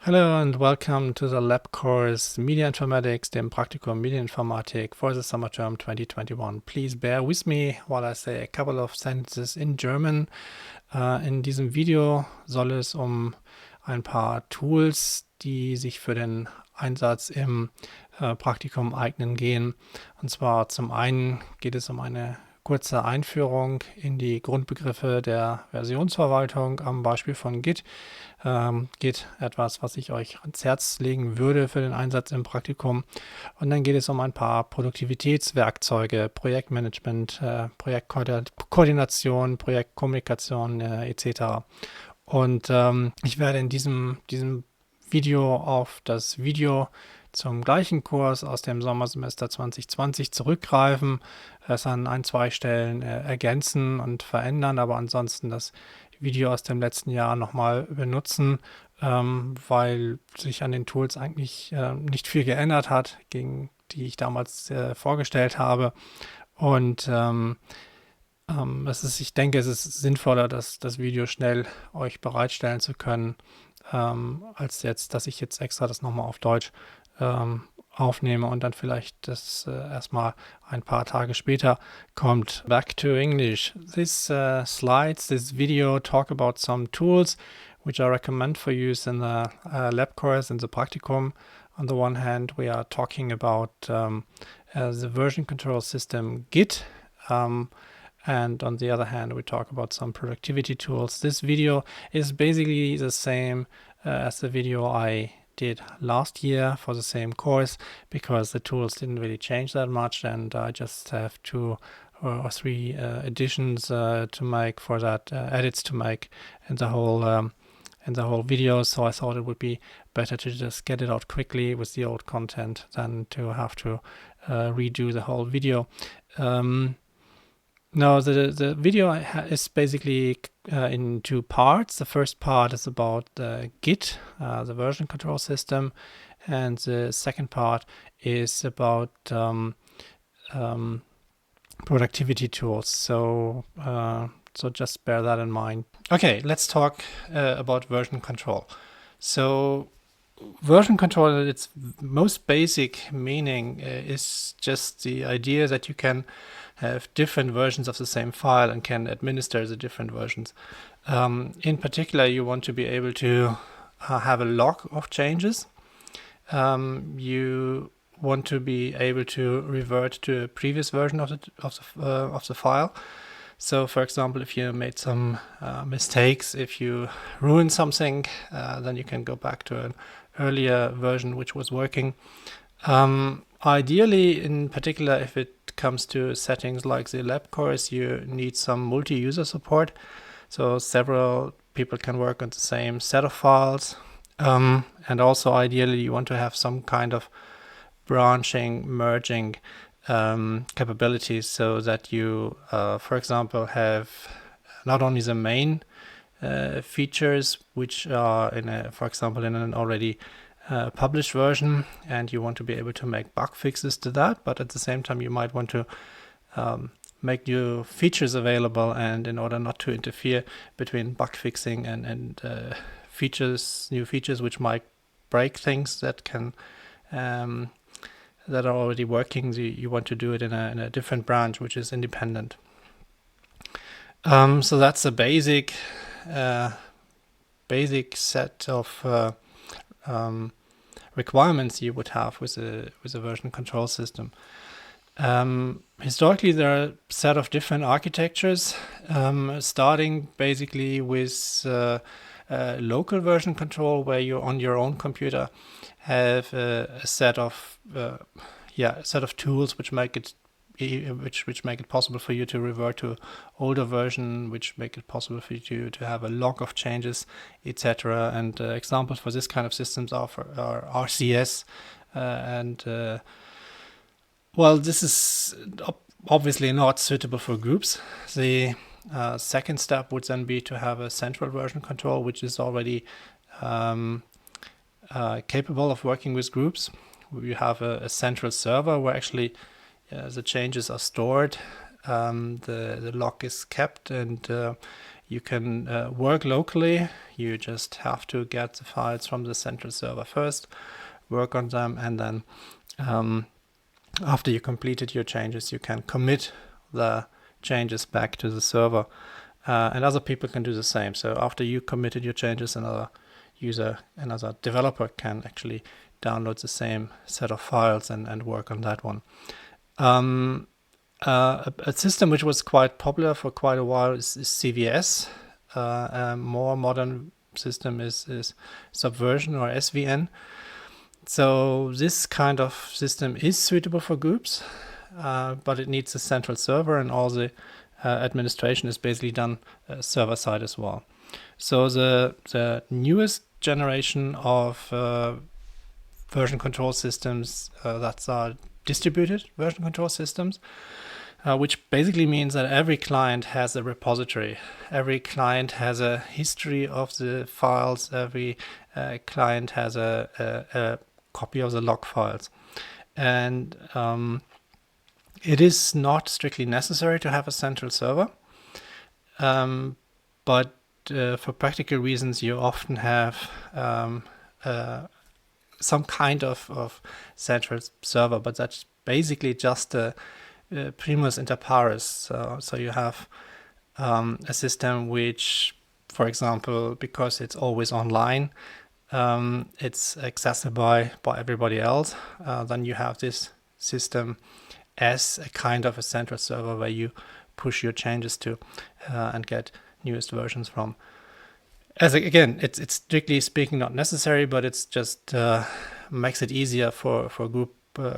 Hallo and welcome to the lab course Media Informatics, dem Praktikum Medieninformatik for the summer term 2021. Please bear with me while I say a couple of sentences in German. In diesem Video soll es um ein paar Tools, die sich für den Einsatz im Praktikum eignen, gehen. Und zwar zum einen geht es um eine kurze Einführung in die Grundbegriffe der Versionsverwaltung am Beispiel von Git. Git, etwas, was ich euch ans Herz legen würde für den Einsatz im Praktikum. Und dann geht es um ein paar Produktivitätswerkzeuge, Projektmanagement, Projektkoordination, Projektkommunikation etc. Und ich werde in diesem Video auf das Video zum gleichen Kurs aus dem Sommersemester 2020 zurückgreifen, es an ein, zwei Stellen ergänzen und verändern, aber ansonsten das Video aus dem letzten Jahr nochmal benutzen, weil sich an den Tools eigentlich nicht viel geändert hat, gegen die ich damals vorgestellt habe. Und ich denke, es ist sinnvoller, das Video schnell euch bereitstellen zu können, als jetzt, dass ich jetzt extra das nochmal auf Deutsch aufnehme und dann vielleicht das erstmal ein paar Tage später kommt. Back to English. These slides, this video talk about some tools which I recommend for use in the lab course, in the practicum. On the one hand, we are talking about the version control system Git, and on the other hand, we talk about some productivity tools. This video is basically the same as the video I did last year for the same course, because the tools didn't really change that much, and I just have 2 or 3 additions to make for that, edits to make in the whole video. So I thought it would be better to just get it out quickly with the old content than to have to redo the whole video. Now, the video is basically in 2 parts. The first part is about Git, the version control system, and the second part is about productivity tools. So just bear that in mind. Okay, let's talk about version control. So version control, at its most basic meaning, is just the idea that you can have different versions of the same file and can administer the different versions. In particular, you want to be able to have a log of changes. You want to be able to revert to a previous version of the file. So, for example, if you made some mistakes, if you ruined something, then you can go back to an earlier version which was working. Ideally, in particular, if it comes to settings like the lab course, you need some multi-user support. So several people can work on the same set of files. And also, ideally, you want to have some kind of branching, merging capabilities, so that you, for example, have not only the main features which are for example, in an already published version, and you want to be able to make bug fixes to that, but at the same time you might want to make new features available, and in order not to interfere between bug fixing and new features which might break things that are already working, you want to do it in a different branch which is independent. So that's a basic set of requirements you would have with a version control system. Historically, there are a set of different architectures, starting basically with local version control, where you on your own computer have a set of tools which make it possible for you to revert to older version, which make it possible for you to have a log of changes, etc. And examples for this kind of systems are RCS well, this is obviously not suitable for groups. The second step would then be to have a central version control, which is already capable of working with groups. You have a central server where actually the changes are stored, the log is kept, and You can work locally. You just have to get the files from the central server first, work on them, and then after you completed your changes, you can commit the changes back to the server. And other people can do the same. So after you committed your changes, another developer can actually download the same set of files and work on that one. A system which was quite popular for quite a while is CVS. A more modern system is Subversion or SVN. So this kind of system is suitable for groups, but it needs a central server, and all the administration is basically done server side as well. So the newest generation of version control systems that are distributed version control systems, which basically means that every client has a repository. Every client has a history of the files. Every client has a copy of the log files. And it is not strictly necessary to have a central server, but for practical reasons, you often have some kind of central server, but that's basically just a primus inter pares. So you have a system which, for example, because it's always online, it's accessible by everybody else. Then you have this system as a kind of a central server where you push your changes to and get newest versions from. Again, it's strictly speaking not necessary, but it's just makes it easier for group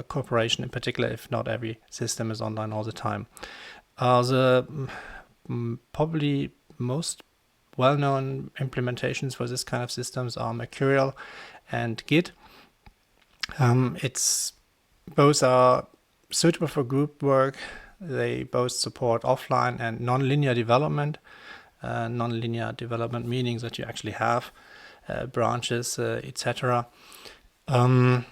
cooperation, in particular if not every system is online all the time. The probably most well-known implementations for this kind of systems are Mercurial and Git. Both are suitable for group work. They both support offline and non-linear development. Non-linear development meaning that you actually have branches, etc. And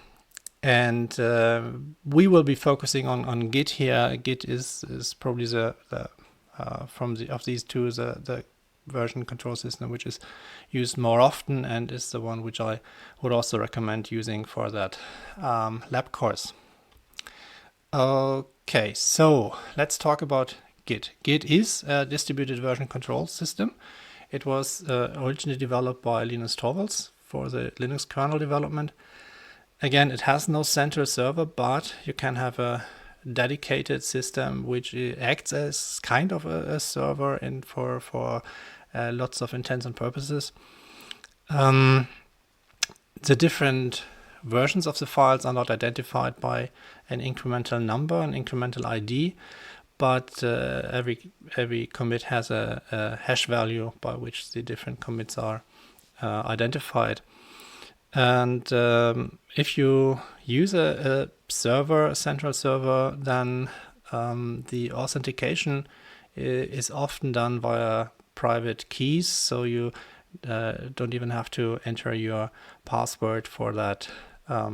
we will be focusing on Git here. Git is probably of these two the version control system which is used more often, and is the one which I would also recommend using for that lab course. Okay, so let's talk about Git. Git is a distributed version control system. It was originally developed by Linus Torvalds for the Linux kernel development. Again, it has no central server, but you can have a dedicated system which acts as kind of a server and for lots of intents and purposes. The different versions of the files are not identified by an incremental number, an incremental ID, but every commit has a hash value by which the different commits are identified. And if you use a central server, then the authentication is often done via private keys, so you don't even have to enter your password for that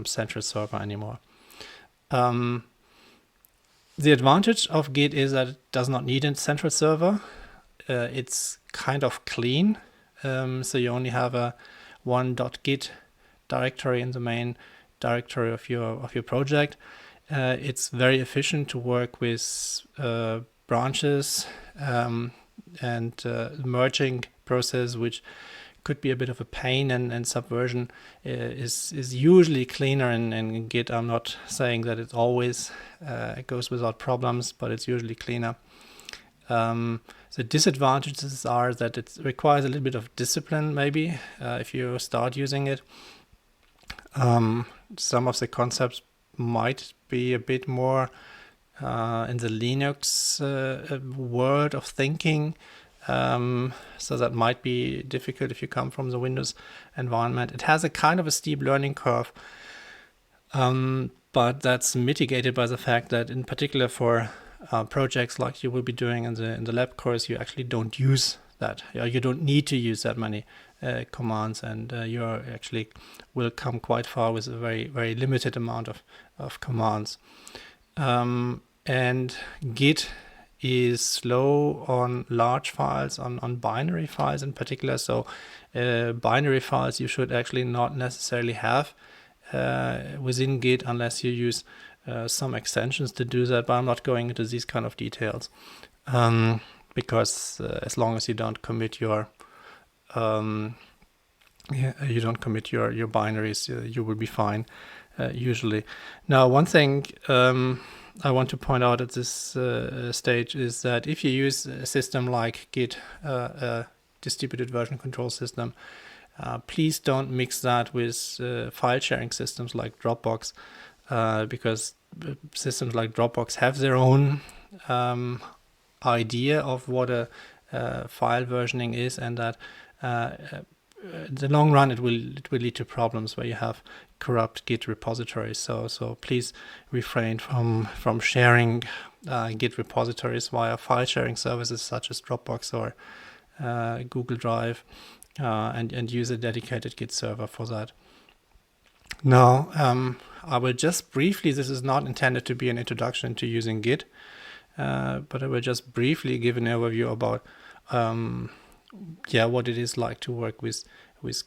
central server anymore. The advantage of Git is that it does not need a central server. It's kind of clean, so you only have a one.git directory in the main directory of your project. It's very efficient to work with branches and merging process, which could be a bit of a pain, and Subversion is usually cleaner in Git. I'm not saying that it always goes without problems, but it's usually cleaner. The disadvantages are that it requires a little bit of discipline, maybe, if you start using it. Some of the concepts might be a bit more in the Linux world of thinking, so that might be difficult if you come from the Windows environment. It has a kind of a steep learning curve, but that's mitigated by the fact that, in particular for projects like you will be doing in the lab course, you actually don't use that. You don't need to use that many commands, and you actually will come quite far with a very, very limited amount of commands. And Git is slow on large files, on binary files in particular. So binary files you should actually not necessarily have within Git unless you use some extensions to do that, but I'm not going into these kind of details because as long as you don't commit your your binaries, you will be fine usually. Now, one thing I want to point out at this stage is that if you use a system like Git, distributed version control system, please don't mix that with file sharing systems like Dropbox, because systems like Dropbox have their own idea of what a file versioning is, and that in the long run it will lead to problems where you have corrupt Git repositories. So please refrain from sharing Git repositories via file sharing services such as Dropbox or Google Drive, and use a dedicated Git server for that. Now, I will just briefly, this is not intended to be an introduction to using Git, but I will just briefly give an overview about what it is like to work with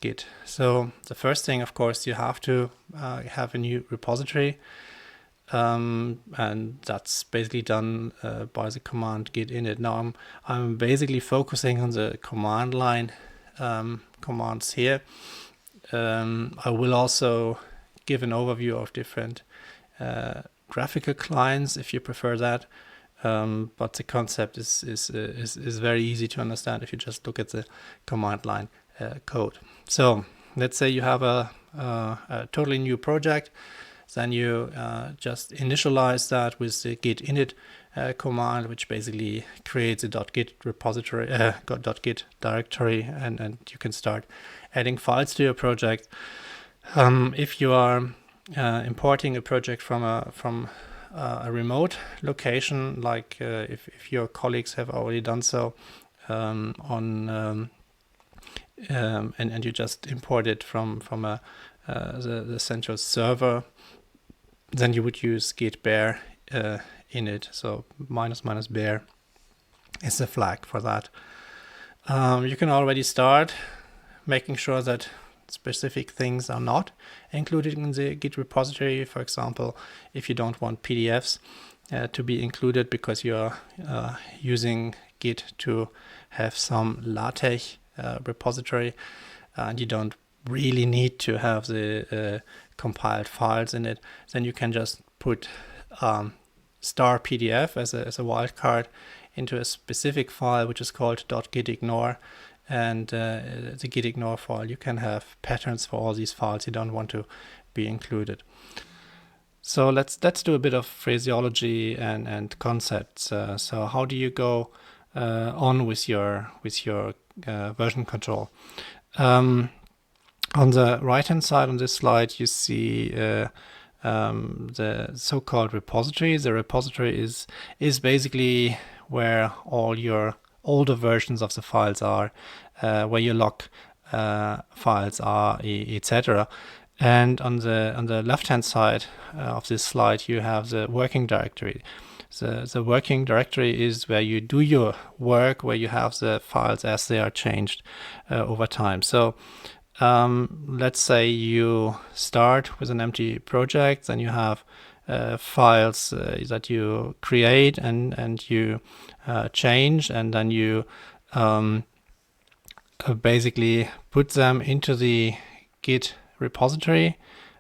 Git. So the first thing, of course, you have to have a new repository, and that's basically done by the command git init. Now I'm basically focusing on the command line commands here. I will also give an overview of different graphical clients if you prefer that. But the concept is very easy to understand if you just look at the command line code. So let's say you have a totally new project, then you just initialize that with the git init command, which basically creates a .git repository, .git directory, and you can start adding files to your project. If you are importing a project from a remote location, like if your colleagues have already done so and you just import it from the central server, then you would use git bear init. So --bear is the flag for that. You can already start making sure that specific things are not included in the Git repository. For example, if you don't want PDFs to be included because you are using Git to have some LaTeX repository, and you don't really need to have the compiled files in it, then you can just put star PDF as a wildcard into a specific file which is called .gitignore. And the gitignore file, you can have patterns for all these files you don't want to be included. So let's do a bit of phraseology and concepts. So how do you go on with your version control? On the right hand side on this slide you see the so-called repository. The repository is basically where all your older versions of the files are, where your log files are, etc. And on the left-hand side of this slide, you have the working directory. The working directory is where you do your work, where you have the files as they are changed over time. So let's say you start with an empty project, then you have files that you create and you change, and then you basically put them into the Git repository.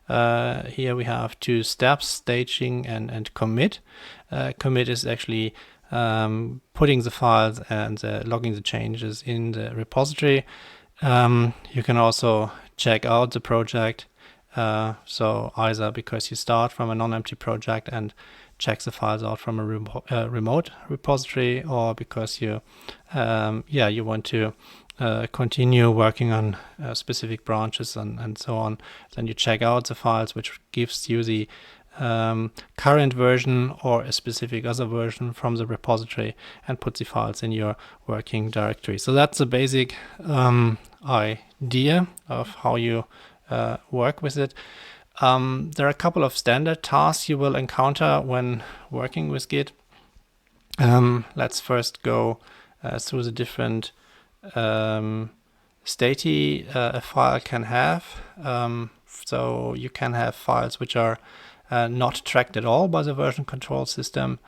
Here we have two steps, staging and commit. Commit is actually putting the files and logging the changes in the repository. You can also check out the project. So either because you start from a non-empty project and check the files out from a remote repository, or because you want to continue working on specific branches and so on, then you check out the files, which gives you the current version or a specific other version from the repository, and put the files in your working directory. So that's the basic idea of how you work with it. There are a couple of standard tasks you will encounter when working with Git. Let's first go through the different state a file can have. So you can have files which are not tracked at all by the version control system.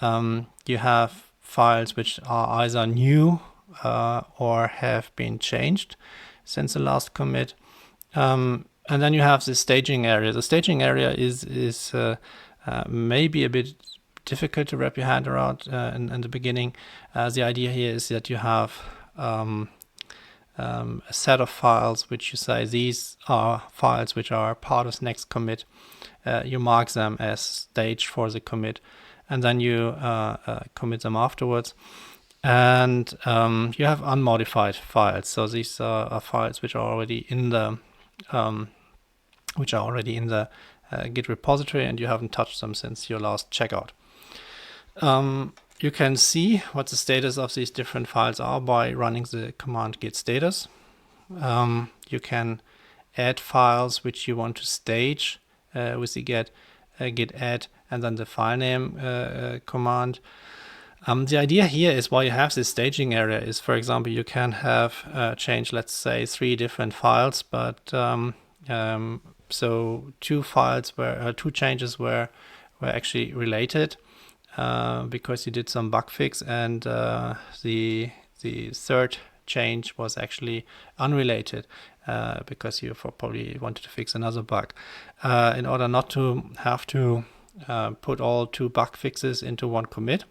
You have files which are either new or have been changed since the last commit. And then you have the staging area. The staging area is maybe a bit difficult to wrap your hand around in the beginning. The idea here is that you have a set of files which you say these are files which are part of the next commit. You mark them as stage for the commit, and then you commit them afterwards. And you have unmodified files. So these are files which are already in the Git repository, and you haven't touched them since your last checkout. You can see what the status of these different files are by running the command git status. You can add files which you want to stage with the git add and then the file name command. The idea here is why you have this staging area is, for example, you can have change, let's say, 3 different files, but so 2 changes were actually related because you did some bug fix, and the third change was actually unrelated because you probably wanted to fix another bug. In order not to have to put all 2 bug fixes into one commit,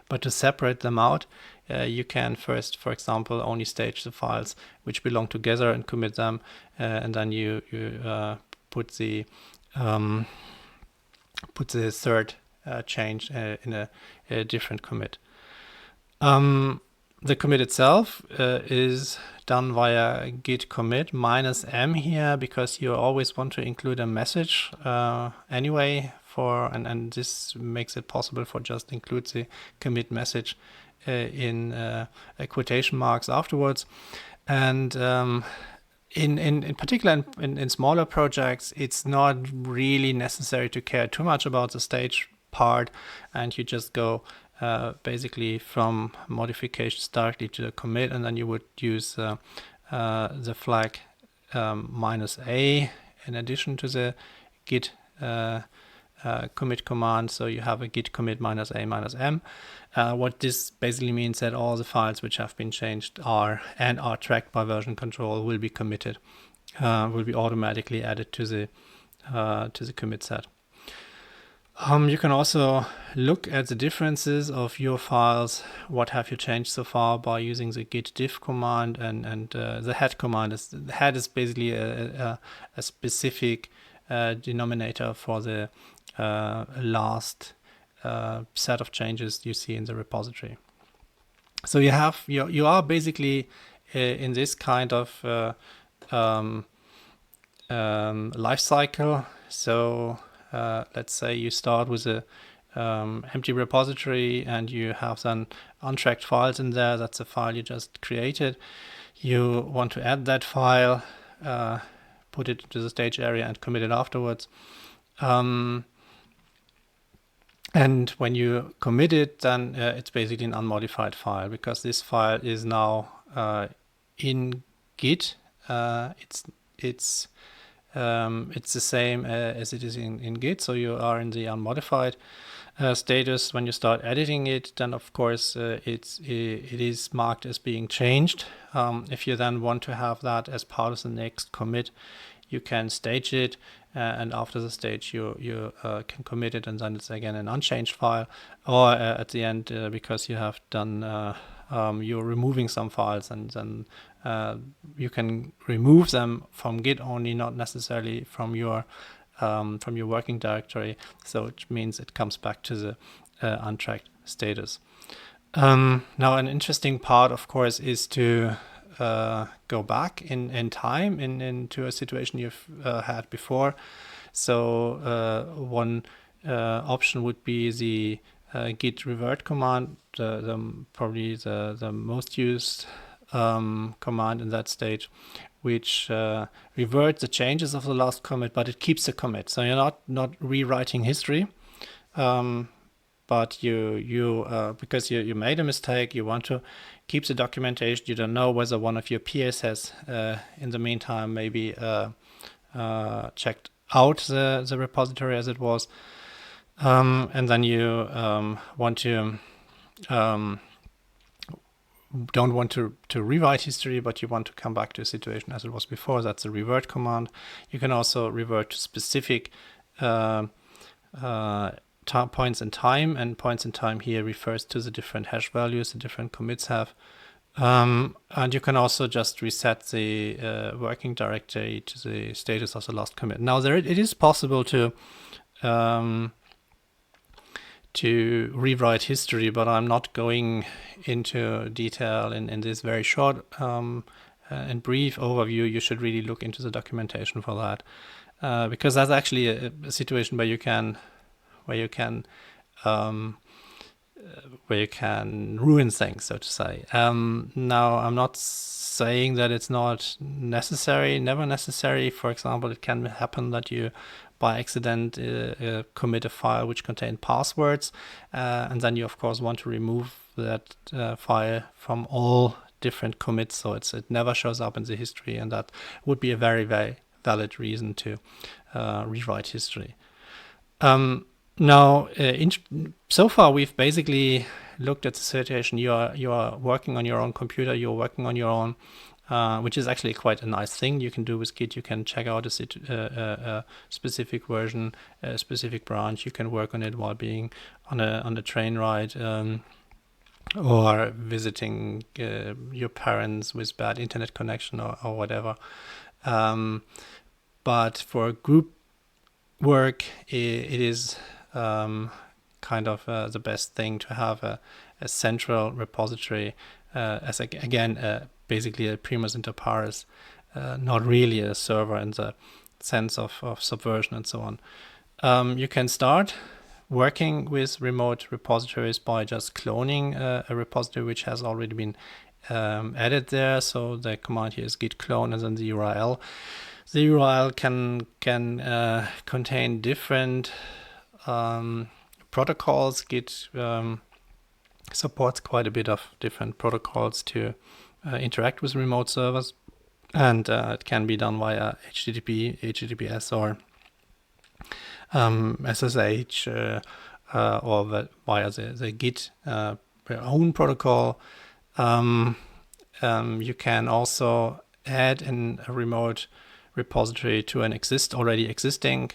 but to separate them out, you can first, for example, only stage the files which belong together and commit them, and then you put the third change in a different commit. The commit itself is done via git commit -m here, because you always want to include a message anyway and this makes it possible for just include the commit message in quotation marks afterwards. And in particular in smaller projects, it's not really necessary to care too much about the stage part, and you just go basically from modifications directly to the commit, and then you would use the flag -a in addition to the git commit command. So you have a git commit -a -m. What this basically means that all the files which have been changed are tracked by version control will be committed, will be automatically added to the commit set. You can also look at the differences of your files. What have you changed so far by using the git diff command and the head command. The head is basically a specific denominator for the last set of changes you see in the repository. So you are basically in this kind of life cycle. So let's say you start with a empty repository and you have then untracked files in there. That's a file you just created. You want to add that file, put it to the stage area and commit it afterwards. And when you commit it, then it's basically an unmodified file, because this file is now in Git. It's the same as it is in Git, so you are in the unmodified status. When you start editing it, then of course it is marked as being changed. If you then want to have that as part of the next commit, you can stage it, and after the stage you can commit it, and then it's again an unchanged file. Or at the end, because you have done you're removing some files, and then you can remove them from Git only, not necessarily from your working directory. So it means it comes back to the untracked status. Now, an interesting part, of course, is to go back in time into a situation you've had before. So one option would be the git revert command, probably the most used command in that stage, which reverts the changes of the last commit, but it keeps the commit. So you're not rewriting history. but you because you made a mistake, you want to keep the documentation. You don't know whether one of your peers has in the meantime maybe checked out the repository as it was, and then you want to don't want to rewrite history, but you want to come back to a situation as it was before. That's the revert command. You can also revert to specific points in time, and points in time here refers to the different hash values the different commits have. And you can also just reset the working directory to the status of the last commit. Now, it is possible to rewrite history, but I'm not going into detail in this very short and brief overview. You should really look into the documentation for that, because that's actually a situation where you can ruin things, so to say. Now, I'm not saying that it's not necessary, never necessary. For example, it can happen that you by accident commit a file which contained passwords, and then you of course want to remove that file from all different commits, so it never shows up in the history, and that would be a very, very valid reason to rewrite history. Now, so far we've basically looked at the situation. You are working on your own computer, you're working on your own, which is actually quite a nice thing you can do with Git. You can check out a specific version, a specific branch. You can work on it while being on a train ride, or visiting your parents with bad internet connection or whatever. But for group work, it is kind of the best thing to have a central repository as basically a primus inter pares, not really a server in the sense of subversion and so on. You can start working with remote repositories by just cloning a repository which has already been added there. So the command here is git clone and then the URL. The URL can contain different protocols. Git supports quite a bit of different protocols to interact with remote servers, and it can be done via HTTP, HTTPS, or SSH, or via the Git own protocol. You can also add in a remote repository to an already existing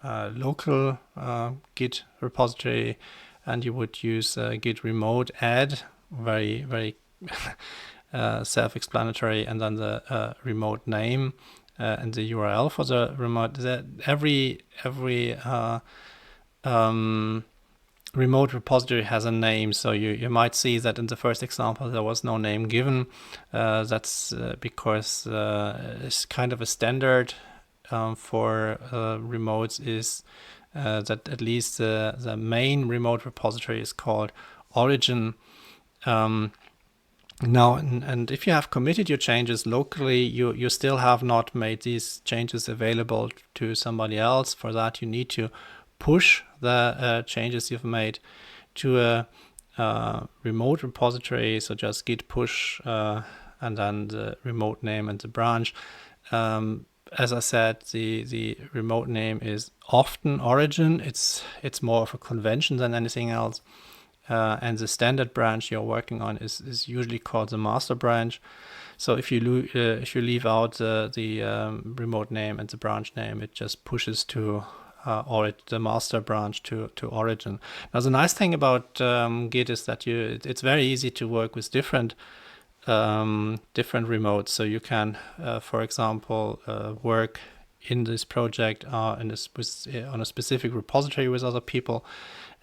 local Git repository, and you would use git remote add, very, very self-explanatory, and then the remote name and the URL for the remote. Every remote repository has a name, so you might see that in the first example there was no name given. That's because it's kind of a standard for remotes is that at least the main remote repository is called origin. Now, and if you have committed your changes locally, you still have not made these changes available to somebody else. For that, you need to push the changes you've made to a remote repository. So just git push and then the remote name and the branch. As I said, the remote name is often origin. It's more of a convention than anything else. And the standard branch you're working on is usually called the master branch. So if you leave out the remote name and the branch name, it just pushes to the master branch to origin. Now the nice thing about Git is that it's very easy to work with different remotes. So you can, for example, work in this project on a specific repository with other people.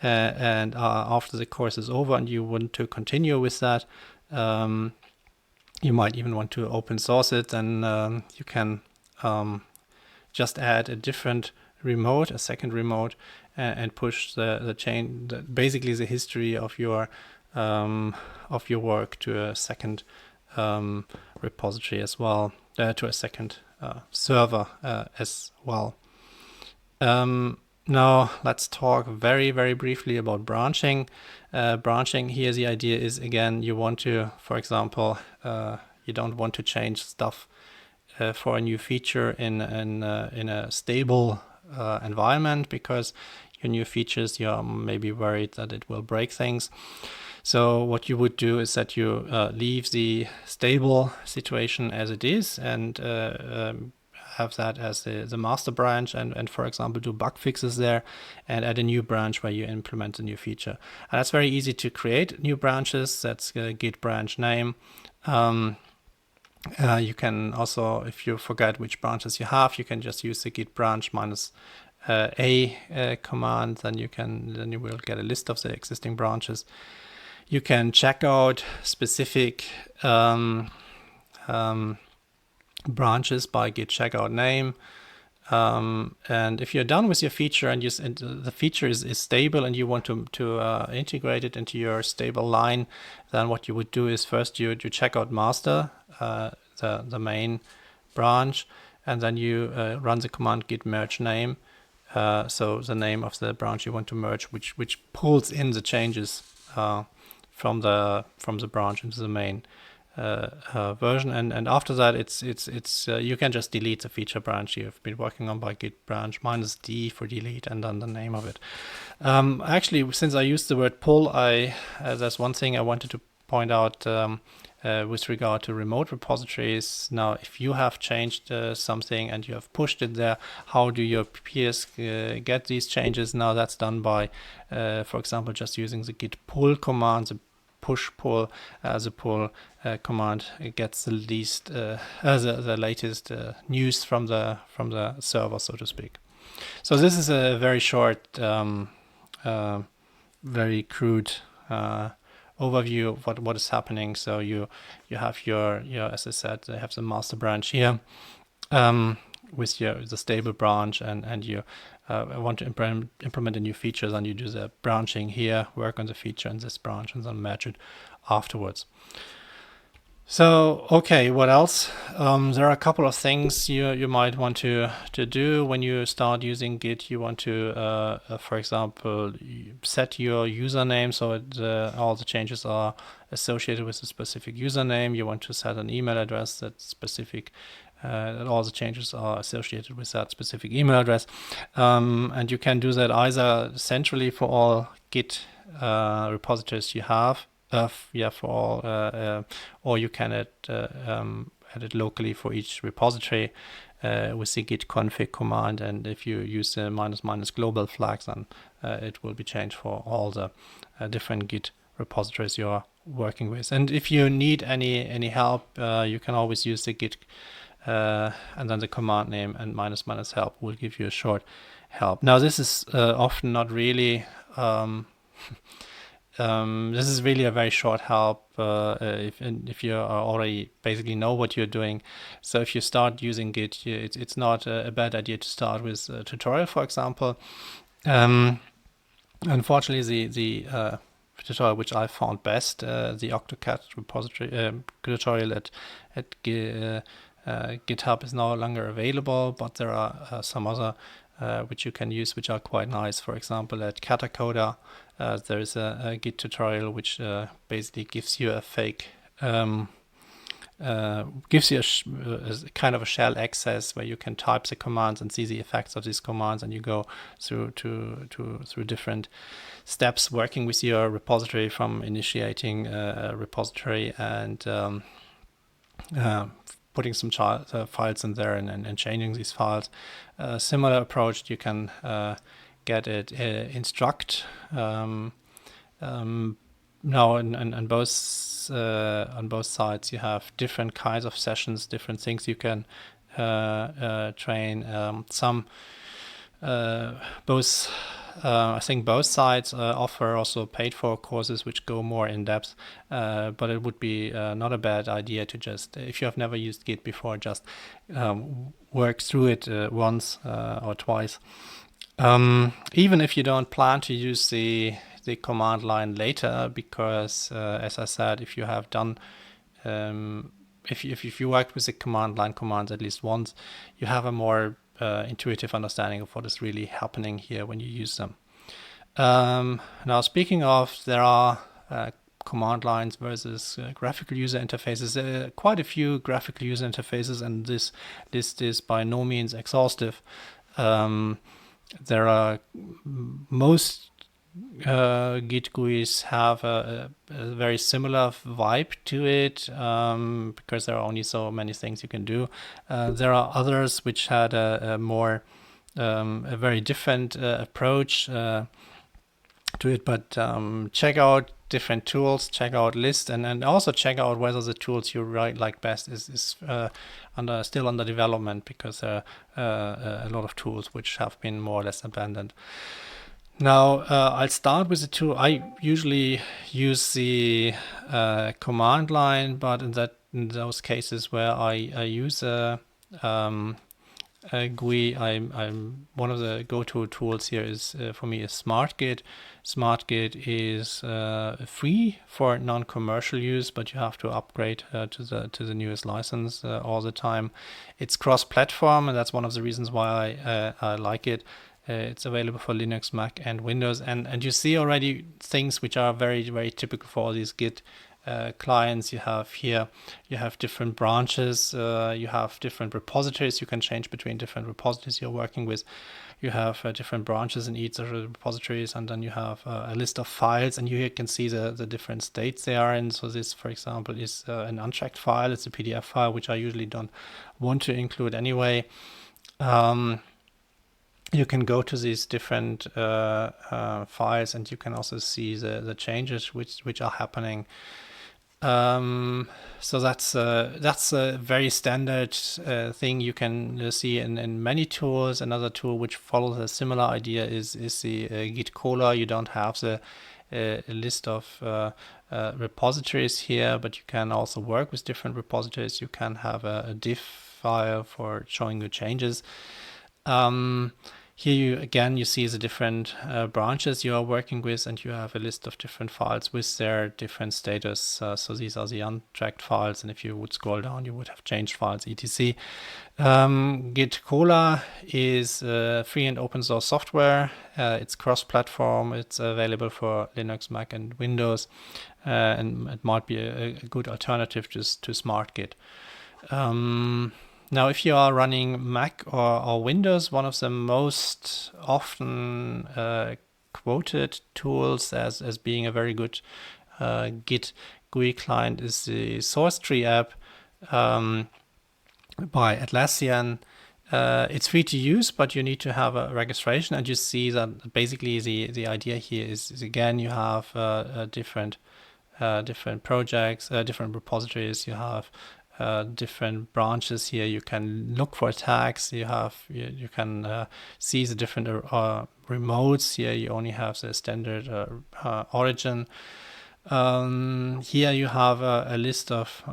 And after the course is over and you want to continue with that, you might even want to open source it, and you can just add a different remote, a second remote, and push the chain, basically the history of your work to a second repository as well, to a second server as well. Now let's talk very briefly about branching. Branching here, the idea is, again, you want to, for example, you don't want to change stuff for a new feature in a stable environment, because your new features, you're maybe worried that it will break things. So what you would do is that you leave the stable situation as it is, and have that as the master branch, and for example do bug fixes there, and add a new branch where you implement a new feature. And that's very easy to create new branches. That's git branch name. You can also, if you forget which branches you have, you can just use the git branch minus a command. Then you will get a list of the existing branches. You can check out specific branches by git checkout name. And if you're done with your feature and the feature is stable and you want to integrate it into your stable line, then what you would do is first you check out master, the main branch, and then you run the command git merge name. So the name of the branch you want to merge, which pulls in the changes from the branch into the main version, and after that it's you can just delete the feature branch you've been working on by git branch minus D for delete, and then the name of it. Actually, since I used the word pull, there's one thing I wanted to point out with regard to remote repositories. Now, if you have changed something and you have pushed it there, how do your peers get these changes? Now that's done by, for example, just using the git pull command, the push pull. The pull command gets the latest news from the server, so to speak. So this is a very short, very crude overview of what is happening. So you have your as I said, they have the master branch here with the stable branch, and you want to implement a new feature, then you do the branching here, work on the feature in this branch, and then merge it afterwards. So, okay, what else? There are a couple of things you might want to do when you start using Git. You want to, for example, set your username so all the changes are associated with a specific username. You want to set an email address that's specific, that all the changes are associated with that specific email address. And you can do that either centrally for all Git repositories you have, for all, or you can add it locally for each repository with the git config command. And if you use the -- global flags, then it will be changed for all the different Git repositories you are working with. And if you need any help, you can always use the git and then the command name and -- help will give you a short help. Now this is often not really this is really a very short help if you already basically know what you're doing. So if you start using Git, it's not a bad idea to start with a tutorial, for example. Unfortunately, the tutorial which I found best, the Octocat repository tutorial at GitHub, is no longer available, but there are some other which you can use, which are quite nice. For example, at Katacoda, there is a Git tutorial which basically gives you a fake, gives you a kind of a shell access where you can type the commands and see the effects of these commands, and you go through through different steps working with your repository, from initiating a repository and putting some files in there and changing these files. Similar approach you can get at Instruqt. Now on both sides you have different kinds of sessions, different things you can train. I think both sides offer also paid for courses which go more in depth, but it would be not a bad idea to just, if you have never used Git before, just work through it once or twice. Even if you don't plan to use the command line later, because as I said, if you have done if you worked with the command line commands at least once, you have a more intuitive understanding of what is really happening here when you use them. Now, speaking of, there are command lines versus graphical user interfaces. Quite a few graphical user interfaces, and this list is by no means exhaustive. There are most Git GUIs have a very similar vibe to it, because there are only so many things you can do. There are others which had a very different approach to it, but check out different tools, check out lists, and also check out whether the tools you like best is still under development, because there are a lot of tools which have been more or less abandoned. Now, I'll start with the tool. I usually use the command line, but in those cases where I use a GUI, I'm one of the go-to tools here is for me is smartgit. Smartgit is free for non-commercial use, but you have to upgrade to the newest license all the time. It's cross-platform, and that's one of the reasons why I like it. It's available for Linux, Mac, and Windows, and you see already things which are very, very typical for all these Git clients. You have different branches, you have different repositories. You can change between different repositories you're working with. You have different branches in each of the repositories, and then you have a list of files, and you can see the different states they are in. So this, for example, is an untracked file. It's a PDF file, which I usually don't want to include anyway. You can go to these different files, and you can also see the changes which are happening. So that's a very standard thing you can see in many tools. Another tool which follows a similar idea is the git-cola. You don't have the list of repositories here, but you can also work with different repositories. You can have a diff file for showing you changes. Here you see the different branches you are working with, and you have a list of different files with their different status. So these are the untracked files, and if you would scroll down, you would have changed files, etc. git-cola is free and open source software. It's cross-platform. It's available for Linux, Mac, and Windows, and it might be a good alternative to smartgit. Now, if you are running Mac or Windows, one of the most often quoted tools as being a very good Git GUI client is the SourceTree app by Atlassian. It's free to use, but you need to have a registration, and you see that basically the idea here is again, you have different projects, different repositories. You have different branches here. You can look for tags. You can see the different remotes. Here you only have the standard origin. Here you have a list of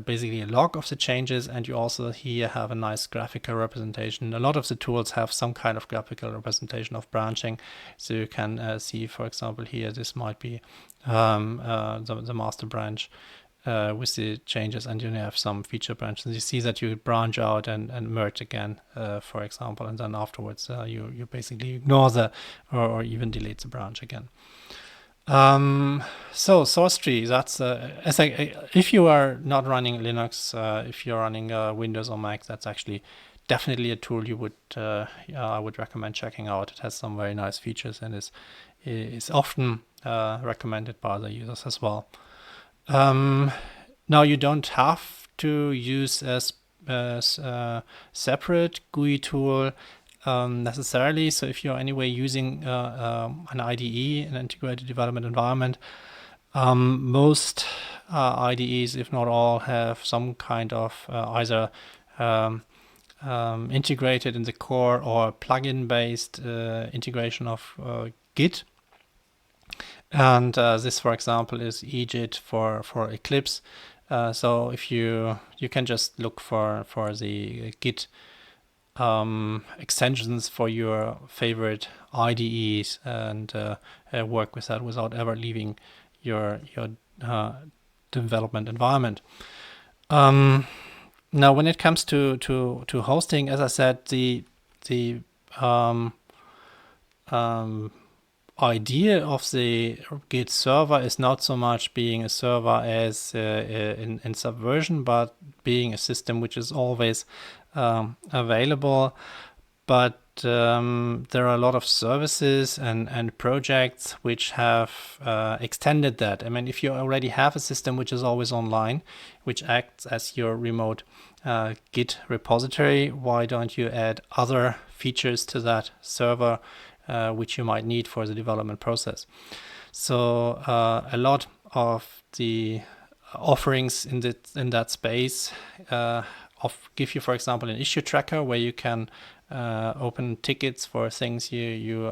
basically a log of the changes, and you also here have a nice graphical representation. A lot of the tools have some kind of graphical representation of branching, so you can see, for example, here this might be the master branch with the changes, and you have some feature branches. You see that you branch out and merge again, for example, and then afterwards you basically ignore or even delete the branch again. So SourceTree, that's if you are not running Linux, if you're running Windows or Mac, that's actually definitely a tool you would I would recommend checking out. It has some very nice features and is often recommended by other users as well. Now, you don't have to use a separate GUI tool necessarily. So if you're anyway using an IDE, an integrated development environment, most IDEs, if not all, have some kind of either integrated in the core or plugin-based integration of Git. And this, for example, is egit for Eclipse. So if you can just look for the Git extensions for your favorite IDEs and work with that without ever leaving your development environment. Now, when it comes to hosting, as I said, the the idea of the Git server is not so much being a server as in Subversion, but being a system which is always available. But there are a lot of services and projects which have extended that. I mean, if you already have a system which is always online, which acts as your remote Git repository, why don't you add other features to that server which you might need for the development process? So a lot of the offerings in that space give you, for example, an issue tracker where you can open tickets for things you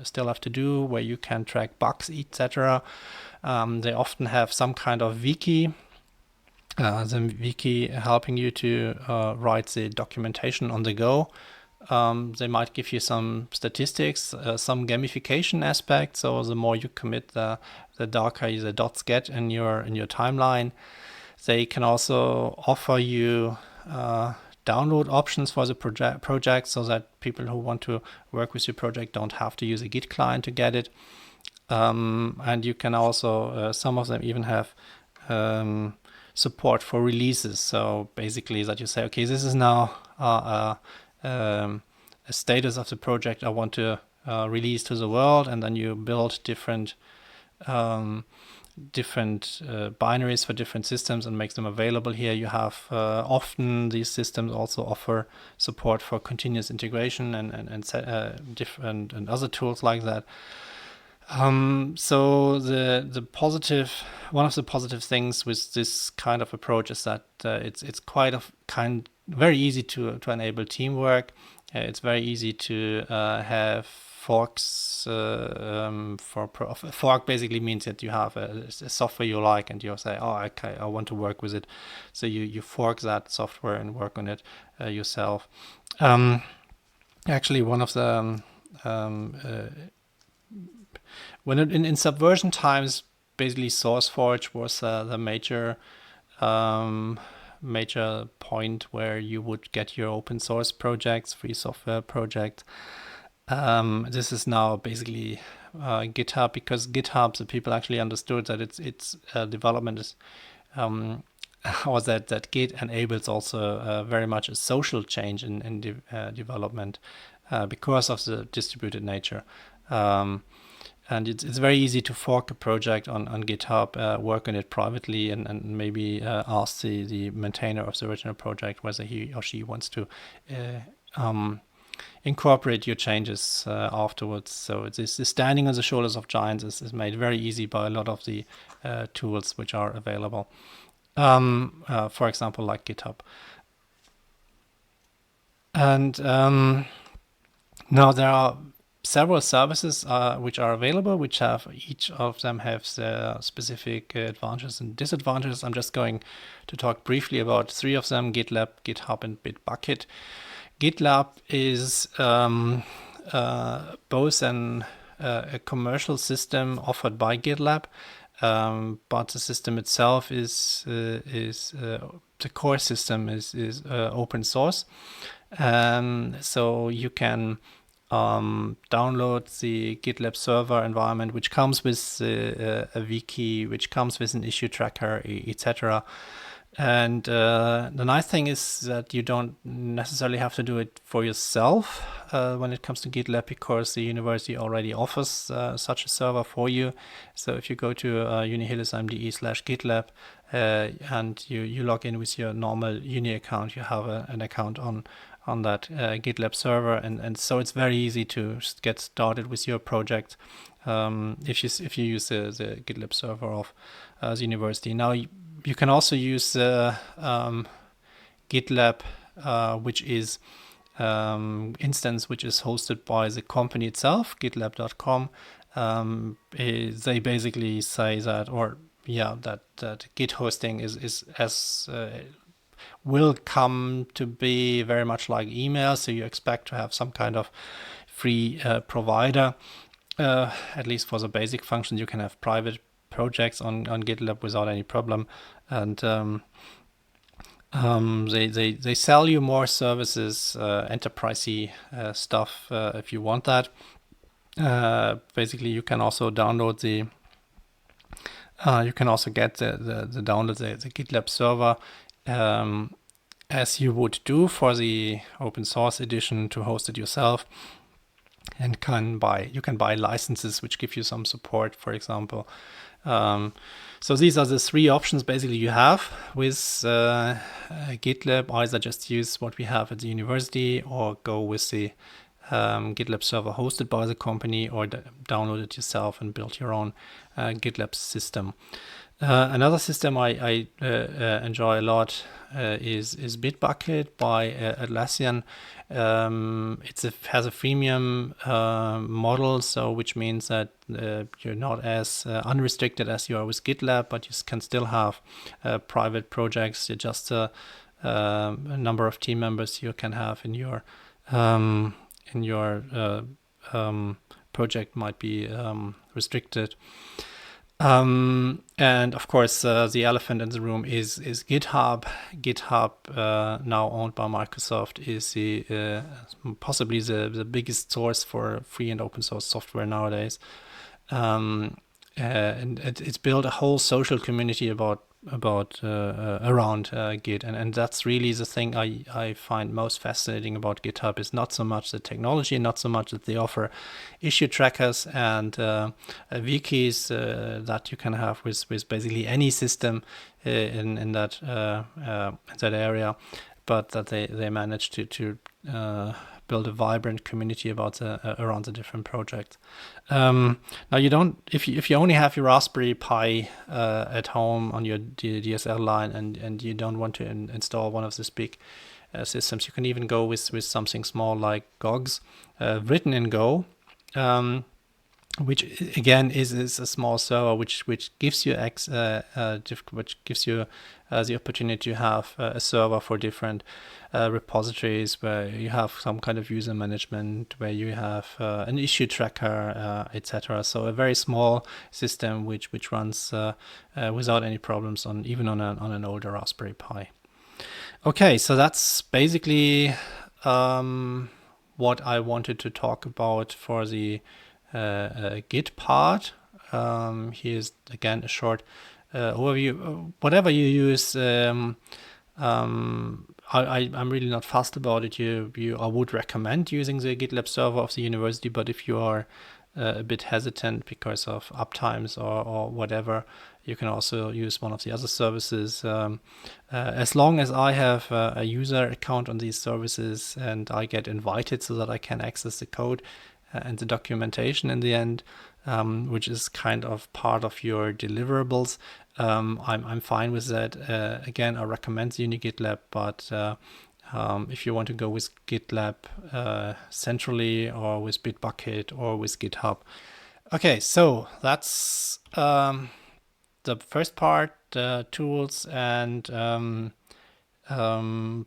still have to do, where you can track bugs, etc. They often have some kind of wiki, the wiki helping you to write the documentation on the go. They might give you some statistics, some gamification aspect. So the more you commit, the darker the dots get in your timeline. They can also offer you download options for the project so that people who want to work with your project don't have to use a Git client to get it. And you can also, some of them even have support for releases. So basically that you say, okay, this is now a status of the project I want to release to the world, and then you build different binaries for different systems and make them available here. You have often these systems also offer support for continuous integration and different and other tools like that. So the positive, one of the positive things with this kind of approach is that it's very easy to enable teamwork. It's very easy to have forks. Fork basically means that you have a software you like and you say, oh, okay, I want to work with it. So you fork that software and work on it yourself. Actually, one of the when in Subversion times, basically SourceForge was the major point where you would get your open source projects, free software projects. This is now basically GitHub, because GitHub, the people actually understood that its development is or that Git enables also very much a social change in development because of the distributed nature. And it's very easy to fork a project on GitHub, work on it privately, and maybe ask the maintainer of the original project whether he or she wants to incorporate your changes afterwards. So this standing on the shoulders of giants is made very easy by a lot of the tools which are available. For example, like GitHub. And now there are several services which are available, which have each of them have their specific advantages and disadvantages. I'm just going to talk briefly about three of them: GitLab, GitHub, and Bitbucket. GitLab is both a commercial system offered by GitLab, but the system itself is the core system is open source. So you can download the GitLab server environment, which comes with a wiki, which comes with an issue tracker, etc. And the nice thing is that you don't necessarily have to do it for yourself when it comes to GitLab, because the university already offers such a server for you. So if you go to Uni Hildesheim DE/GitLab and you log in with your normal Uni account, you have an account on that GitLab server, and so it's very easy to get started with your project if you use the GitLab server of the university. Now you can also use GitLab, which is instance which is hosted by the company itself, gitlab.com. They basically say that, that Git hosting is as will come to be very much like email, so you expect to have some kind of free provider, at least for the basic functions. You can have private projects on GitLab without any problem, and They sell you more services, enterprisey stuff if you want that. Basically, you can also download the you can also get the download the GitLab server as you would do for the open source edition to host it yourself, and you can buy licenses which give you some support, for example. So these are the three options basically you have with GitLab. Either just use what we have at the university, or go with the GitLab server hosted by the company, or download it yourself and build your own GitLab system. Another system I enjoy a lot is Bitbucket by Atlassian. It has a freemium model, so which means that you're not as unrestricted as you are with GitLab, but you can still have private projects. You're just a number of team members you can have in your project might be restricted. And of course, the elephant in the room is GitHub. GitHub, now owned by Microsoft, is the possibly the biggest source for free and open source software nowadays. And it's built a whole social community around Git, and that's really the thing I find most fascinating about GitHub. Is not so much the technology, not so much that they offer issue trackers and wikis that you can have with basically any system in that area, but that they manage to build a vibrant community around the different projects. Now you don't, if you only have your Raspberry Pi at home on your DSL line, and you don't want to install one of these big systems, you can even go with something small like GOGS, written in Go, which again is a small server which gives you the opportunity to have a server for different repositories, where you have some kind of user management, where you have an issue tracker, etc. So a very small system which runs without any problems even on an older Raspberry Pi. Okay, so that's basically what I wanted to talk about for the Git part. Here's again a short overview. Whatever you use, I'm really not fussed about it. I would recommend using the GitLab server of the university, but if you are a bit hesitant because of uptimes or whatever, you can also use one of the other services. As long as I have a user account on these services and I get invited so that I can access the code and the documentation in the end, which is kind of part of your deliverables, I'm fine with that. Again, I recommend Uni GitLab, but if you want to go with GitLab centrally, or with Bitbucket, or with GitHub. Okay, so that's the first part, tools, and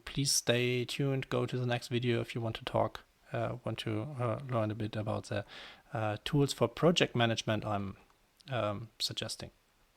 please stay tuned. Go to the next video if you want to learn a bit about the tools for project management I'm suggesting.